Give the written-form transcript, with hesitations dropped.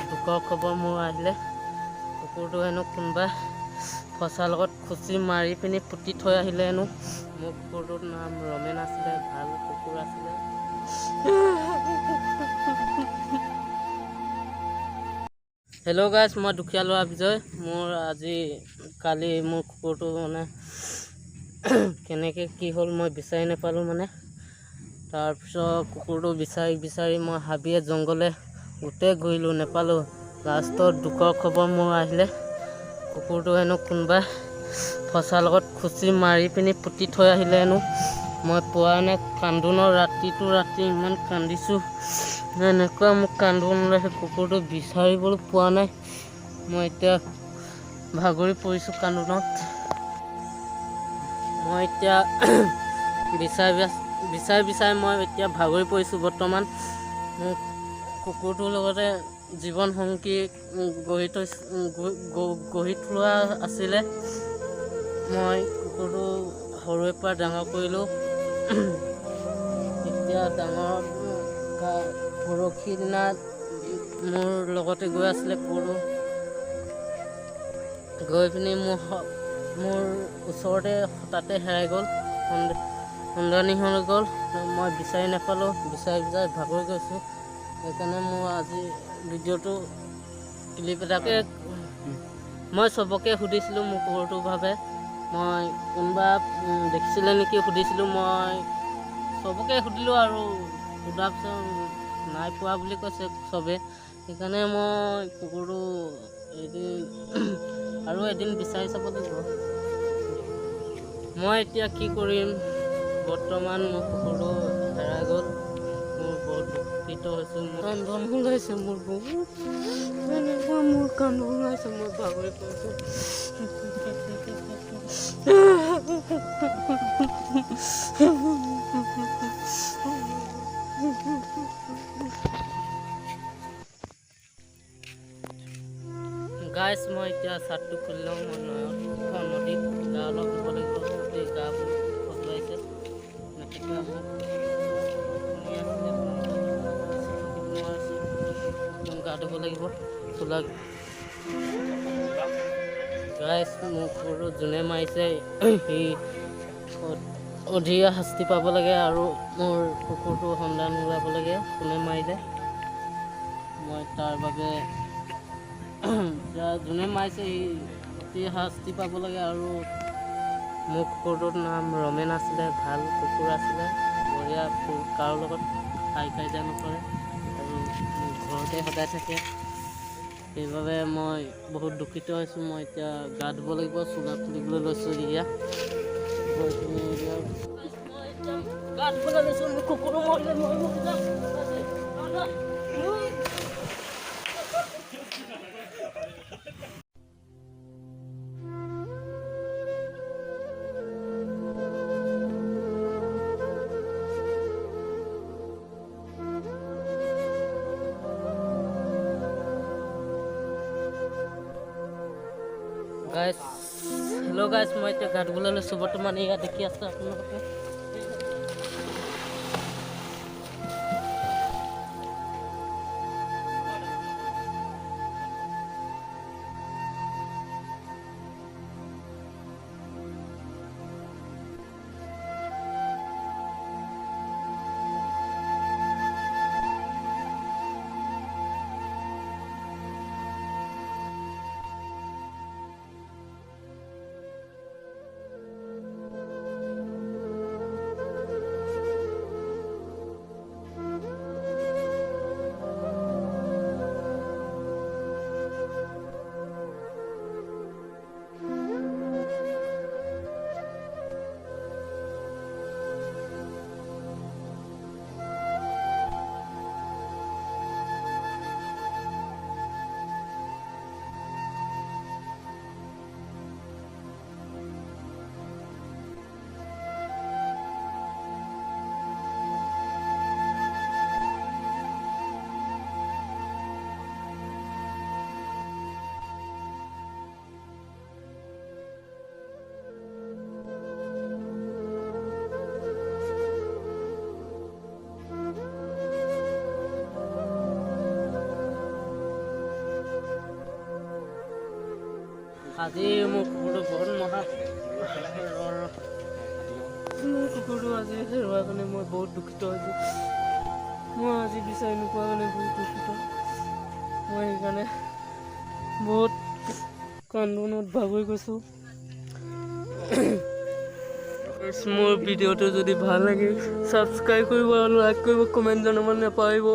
দুখৰ খবৰ মোৰ আহিলে। কুকুৰটো হেনো কোনোবাই ফচাৰ লগত খুচি মাৰি পিনি পুতি থৈ আহিলে হেনো। মোৰ কুকুৰটোৰ নাম ৰমেন আছিলে, ভাল কুকুৰ আছিলে। হেল্ল' গাইজ, মই দুখীয়া ল'ৰা বিজয়। কালি মোৰ কুকুৰটো মানে কেনেকৈ কি হ'ল মই বিচাৰি নাপালোঁ মানে। তাৰপিছত কুকুৰটো বিচাৰি মই হাবিয়ে জংঘলে গোটেই ঘূৰিলোঁ, নাপালোঁ। লাষ্টত দুখৰ খবৰ মোৰ আহিলে। কুকুৰটো হেনো কোনোবাই ফচাৰ লগত খুচি মাৰি পিনি পুতি থৈ আহিলে হেনো। মই পোৱা নাই, কান্দো ন, ৰাতি ইমান কান্দিছোঁ। এনেকুৱা মোক কান্দোন ওলাইছে, কুকুৰটো বিচাৰিবলৈ পোৱা নাই। মই এতিয়া ভাগৰি পৰিছোঁ কান্দোনত। মই এতিয়া বিচাৰি মই এতিয়া ভাগৰি পৰিছোঁ বৰ্তমান। মোক কুকুৰটোৰ লগতে জীৱন সংগী গঢ়ি তোলা আছিলে। মই কুকুৰটো সৰুৰে পৰা ডাঙৰ কৰিলোঁ। এতিয়া ডাঙৰ পৰহি দিনা মোৰ লগতে গৈ আছিলে কুকুৰটো। গৈ পিনি মোৰ ওচৰতে তাতে হেৰাই গ'ল, সন্ধানী হৈ গ'ল। মই বিচাৰি নাপালোঁ, বিচাৰি ভাগৰি গৈছোঁ। সেইকাৰণে মোৰ আজি ভিডিঅ'টো ক্লিপ এটাকে মই চবকে সুধিছিলোঁ মোৰ কুকুৰটোৰ বাবে। মই কোনোবা দেখিছিলে নেকি সুধিছিলোঁ। মই চবকে সুধিলোঁ আৰু সোধাৰ পিছত নাই পোৱা বুলি কৈছে চবে। সেইকাৰণে মই কুকুৰটো আৰু এদিন বিচাৰি চাব লাগিব। মই এতিয়া কি কৰিম, বৰ্তমান মোৰ কুকুৰটো হেৰাই গ'ল। মোৰ বহুত দুখিত হৈছোঁ, কান্দন ওলাইছে মোৰ বহুত। এনেকুৱা মোৰ কান্দন ওলাইছে, মই ভাগৰি পৰিছোঁ। গাইছ, মই এতিয়া চাৰ্টটো খুলি লওঁ। মই নদীত গা অলপ ধুব লাগিব, গোটেই গাবোৰ খজুৱাইছে। গা ধুব লাগিব। গাইছ, মোৰ কুকুৰটো যোনে মাৰিছে সি অধিক শাস্তি পাব লাগে আৰু মোৰ কুকুৰটো সন্ধান ওলাব লাগে, কোনে মাৰিলে। মই তাৰ বাবে যোনে মাৰিছে সি অতি শাস্তি পাব লাগে। আৰু মোৰ কুকুৰটোৰ নাম ৰমেন আছিলে, ভাল কুকুৰ আছিলে, বঢ়িয়া। কাৰো লগত কাজিয়া নকৰে আৰু ঘৰতে সদায় থাকে। সেইবাবে মই বহুত দুখিত হৈছোঁ। মই এতিয়া গা ধুব লাগিব, চোলা খুলিবলৈ লৈছোঁ। হেল্ল' গাইছ, মই এতিয়া গা ধুবলৈ লৈছোঁ। বৰ্তমান এয়া দেখি আছে আপোনালোকে। আজি মোৰ কুকুৰটো বহুত মহা মোৰ কুকুৰটো আজি হেৰুৱাৰ কাৰণে মই বহুত দুখিত হৈছোঁ। মই আজি বিচাৰি নোপোৱাৰ কাৰণে বহুত দুখিত। মই সেইকাৰণে বহুত কান্দোনত ভাগৰি গৈছোঁ। মোৰ ভিডিঅ'টো যদি ভাল লাগে ছাবস্ক্ৰাইব কৰিব আৰু লাইক কৰিব, কমেণ্ট জনাব নাপাহৰিব।